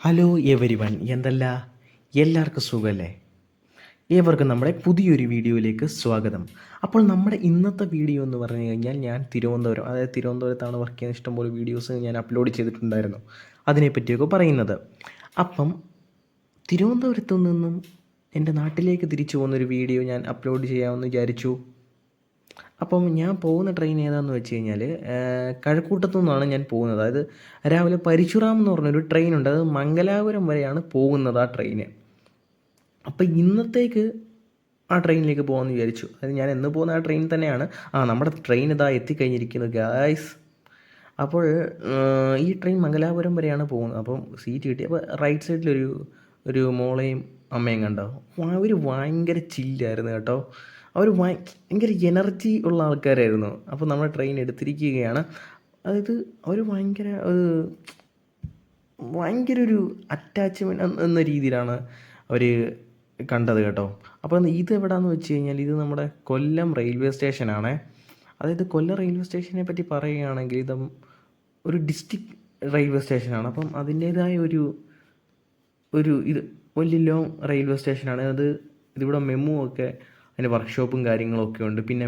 Hello everyone, എന്തല്ല എല്ലാവർക്കും സുഖമല്ലേ? ഏവർക്കും നമ്മുടെ പുതിയൊരു വീഡിയോയിലേക്ക് സ്വാഗതം. അപ്പോൾ നമ്മുടെ ഇന്നത്തെ വീഡിയോ എന്ന് പറഞ്ഞു കഴിഞ്ഞാൽ, ഞാൻ തിരുവനന്തപുരത്താണ് വർക്ക് ചെയ്യുന്ന. ഇഷ്ടംപോലെ വീഡിയോസ് ഞാൻ അപ്ലോഡ് ചെയ്തിട്ടുണ്ടായിരുന്നു, അതിനെപ്പറ്റിയൊക്കെ പറയുന്നത്. അപ്പം തിരുവനന്തപുരത്തു നിന്നും എൻ്റെ നാട്ടിലേക്ക് തിരിച്ചു പോകുന്നൊരു വീഡിയോ ഞാൻ അപ്ലോഡ് ചെയ്യാമെന്ന് വിചാരിച്ചു. അപ്പം ഞാൻ പോകുന്ന ട്രെയിൻ ഏതാണെന്ന് വെച്ച് കഴിഞ്ഞാൽ, കഴക്കൂട്ടത്തു നിന്നാണ് ഞാൻ പോകുന്നത്. അതായത് രാവിലെ പരശുറാം എന്ന് പറഞ്ഞൊരു ട്രെയിനുണ്ട്, അത് മംഗലാപുരം വരെയാണ് പോകുന്നത് ആ ട്രെയിന്. അപ്പോൾ ഇന്നത്തേക്ക് ആ ട്രെയിനിലേക്ക് പോകാമെന്ന് വിചാരിച്ചു. അതായത് ഞാൻ എന്ന് പോകുന്ന ആ ട്രെയിൻ തന്നെയാണ്. നമ്മുടെ ട്രെയിൻ ഇതാ എത്തിക്കഴിഞ്ഞിരിക്കുന്നു ഗായ്സ്. അപ്പോൾ ഈ ട്രെയിൻ മംഗലാപുരം വരെയാണ് പോകുന്നത്. അപ്പം സീറ്റ് കിട്ടി. അപ്പോൾ റൈറ്റ് സൈഡിലൊരു ഒരു മോളെയും അമ്മയും കണ്ടോ, അവർ ഭയങ്കര ചില്ലായിരുന്നു കേട്ടോ. അവർ ഭയങ്കര എനർജി ഉള്ള ആൾക്കാരായിരുന്നു. അപ്പോൾ നമ്മൾ ട്രെയിൻ എടുത്തിരിക്കുകയാണ്. അതായത് അവർ ഭയങ്കര ഒരു അറ്റാച്ച്മെൻറ്റ് എന്ന രീതിയിലാണ് അവർ കണ്ടത് കേട്ടോ. അപ്പോൾ ഇത് എവിടെയാണെന്ന് വെച്ച് കഴിഞ്ഞാൽ, ഇത് നമ്മുടെ കൊല്ലം റെയിൽവേ സ്റ്റേഷനാണ്. അതായത് കൊല്ലം റെയിൽവേ സ്റ്റേഷനെ പറ്റി പറയുകയാണെങ്കിൽ, ഇത് ഒരു ഡിസ്ട്രിക്ട് റെയിൽവേ സ്റ്റേഷനാണ്. അപ്പം അതിൻ്റേതായ ഒരു വലിയ ലോങ് റെയിൽവേ സ്റ്റേഷനാണ് അത്. ഇതിവിടെ മെമു ഒക്കെ, അതിൻ്റെ വർക്ക്ഷോപ്പും കാര്യങ്ങളൊക്കെ ഉണ്ട്. പിന്നെ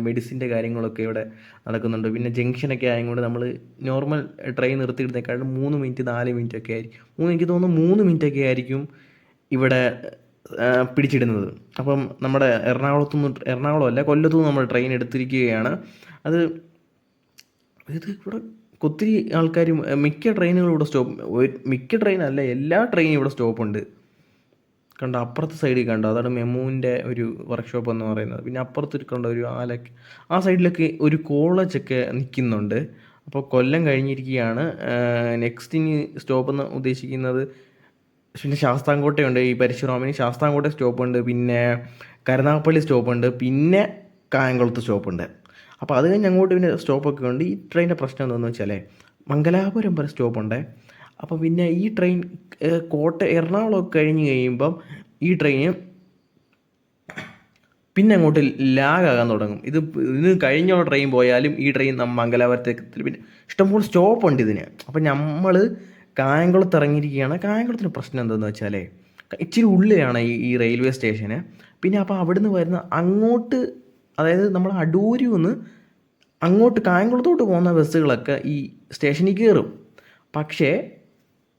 മെഡിസിൻ്റെ കാര്യങ്ങളൊക്കെ ഇവിടെ നടക്കുന്നുണ്ട്. പിന്നെ ജംഗ്ഷനൊക്കെ ആയതുകൊണ്ട് നമ്മൾ നോർമൽ ട്രെയിൻ നിർത്തിയിടുന്നേക്കാളും 3 മിനിറ്റ് 4 മിനിറ്റ് ഒക്കെ ആയിരിക്കും. എനിക്ക് തോന്നുന്നു 3 മിനിറ്റ് ഒക്കെ ആയിരിക്കും ഇവിടെ പിടിച്ചിടുന്നത്. അപ്പം നമ്മുടെ എറണാകുളമല്ല, കൊല്ലത്തുനിന്ന് നമ്മൾ ട്രെയിൻ എടുത്തിരിക്കുകയാണ്. ഇത് ഇവിടെ ഒത്തിരി ആൾക്കാർ, മിക്ക ട്രെയിനുകളും ഇവിടെ മിക്ക ട്രെയിനല്ല, എല്ലാ ട്രെയിനും ഇവിടെ സ്റ്റോപ്പുണ്ട്. കണ്ടോ, അപ്പുറത്തെ സൈഡിൽ കണ്ടോ, അതാണ് മെമുവിൻ്റെ ഒരു വർക്ക്ഷോപ്പ് എന്ന് പറയുന്നത്. പിന്നെ അപ്പുറത്ത് കണ്ടോ ഒരു ആ സൈഡിലൊക്കെ ഒരു കോളേജൊക്കെ നിൽക്കുന്നുണ്ട്. അപ്പോൾ കൊല്ലം കഴിഞ്ഞിരിക്കുകയാണ്. നെക്സ്റ്റ് ഇനി സ്റ്റോപ്പ് എന്ന് ഉദ്ദേശിക്കുന്നത്, പിന്നെ ശാസ്താംകോട്ടയുണ്ട്. ഈ പരശുറാമിന് ശാസ്താംകോട്ട സ്റ്റോപ്പുണ്ട്, പിന്നെ കരുനാഗപ്പള്ളി സ്റ്റോപ്പുണ്ട്, പിന്നെ കായംകുളത്ത് സ്റ്റോപ്പുണ്ട്. അപ്പോൾ അത് കഴിഞ്ഞ് അങ്ങോട്ട് പിന്നെ സ്റ്റോപ്പൊക്കെ ഉണ്ട്. ഈ ട്രെയിനിൻ്റെ പ്രശ്നം എന്താണെന്ന് വെച്ചാൽ, മംഗലാപുരം വരെ സ്റ്റോപ്പുണ്ട്. അപ്പോൾ പിന്നെ ഈ ട്രെയിൻ എറണാകുളമൊക്കെ കഴിഞ്ഞ് കഴിയുമ്പം ഈ ട്രെയിന് പിന്നെ അങ്ങോട്ട് ലാഗാകാൻ തുടങ്ങും. ഇത് കഴിഞ്ഞുള്ള ട്രെയിൻ പോയാലും ഈ ട്രെയിൻ മംഗലാപുരത്തേക്ക് പിന്നെ ഇഷ്ടംപോലെ സ്റ്റോപ്പുണ്ട് ഇതിന്. അപ്പം നമ്മൾ കായംകുളത്ത് ഇറങ്ങിയിരിക്കുകയാണ്. കായംകുളത്തിന് പ്രശ്നം എന്താണെന്ന് വെച്ചാൽ, ഇച്ചിരി ഉള്ളിലാണ് ഈ റെയിൽവേ സ്റ്റേഷന്. പിന്നെ അപ്പോൾ അവിടുന്ന് വരുന്ന അങ്ങോട്ട്, അതായത് നമ്മൾ അടൂരിൽ നിന്ന് അങ്ങോട്ട് കായംകുളത്തോട്ട് പോകുന്ന ബസ്സുകളൊക്കെ ഈ സ്റ്റേഷനിൽ കയറും. പക്ഷേ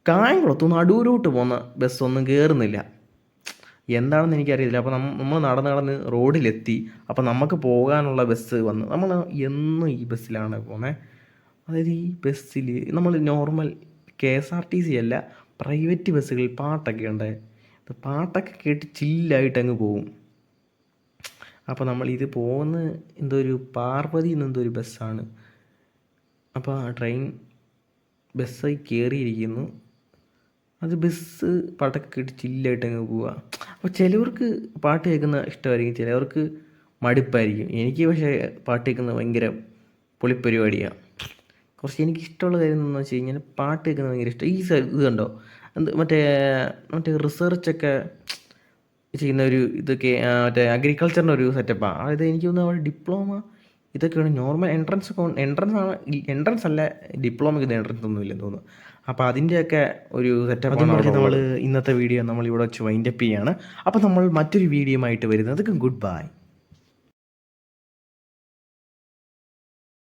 കായംകുളത്തുനിന്ന് അടൂരോട്ട് പോകുന്ന ബസ്സൊന്നും കയറുന്നില്ല. എന്താണെന്ന് എനിക്കറിയില്ല. അപ്പോൾ നമ്മൾ നടന്ന് റോഡിലെത്തി. അപ്പോൾ നമുക്ക് പോകാനുള്ള ബസ് വന്ന്, നമ്മൾ എന്നും ഈ ബസ്സിലാണ് പോകുന്നത്. അതായത് ഈ ബസ്സിൽ നമ്മൾ നോർമൽ KSRTC അല്ല, പ്രൈവറ്റ് ബസ്സുകളിൽ പാട്ടൊക്കെ ഉണ്ട്. പാട്ടൊക്കെ കേട്ട് ചില്ലായിട്ട് അങ്ങ് പോകും. അപ്പോൾ ഇത് പോകുന്ന എന്തോ ഒരു പാർവതി എന്നെന്തോ ഒരു ബസ്സാണ്. അപ്പോൾ ആ ട്രെയിൻ ബസ്സായി കയറിയിരിക്കുന്നു. അത് ബസ് പാട്ടൊക്കെ കേട്ട് ചില്ലായിട്ട് അങ്ങ് പോവുക. അപ്പോൾ ചിലവർക്ക് പാട്ട് കേൾക്കുന്ന ഇഷ്ടമായിരിക്കും, ചിലവർക്ക് മടുപ്പായിരിക്കും. എനിക്ക് പക്ഷേ പാട്ട് കേൾക്കുന്നത് ഭയങ്കര പൊളിപ്പരിപാടിയാണ്. കുറച്ച് എനിക്ക് ഇഷ്ടമുള്ള കാര്യം എന്താണെന്ന് വെച്ച് കഴിഞ്ഞാൽ, പാട്ട് കേൾക്കുന്നത് ഭയങ്കര ഇഷ്ടം. ഇത് കണ്ടോ, മറ്റേ റിസർച്ചൊക്കെ ചെയ്യുന്ന ഇതൊക്കെ മറ്റേ അഗ്രികൾച്ചറിൻ്റെ ഒരു സെറ്റപ്പാണ്. അതായത് എനിക്ക് തോന്നുന്നു അവിടെ ഡിപ്ലോമ ഇതൊക്കെയാണ്. നോർമൽ എൻട്രൻസ് അല്ല, ഡിപ്ലോമയ്ക്ക് എൻട്രൻസ് ഒന്നുമില്ലെന്ന് തോന്നുന്നു. അപ്പോൾ അതിൻ്റെയൊക്കെ ഒരു സെറ്റപ്പാണ്. നമ്മൾ ഇന്നത്തെ വീഡിയോ നമ്മളിവിടെ വെച്ച് വൈൻഡപ്പ് ചെയ്യാണ്. അപ്പോൾ നമ്മൾ മറ്റൊരു വീഡിയോ ആയിട്ട് വരുന്നത്. Good bye.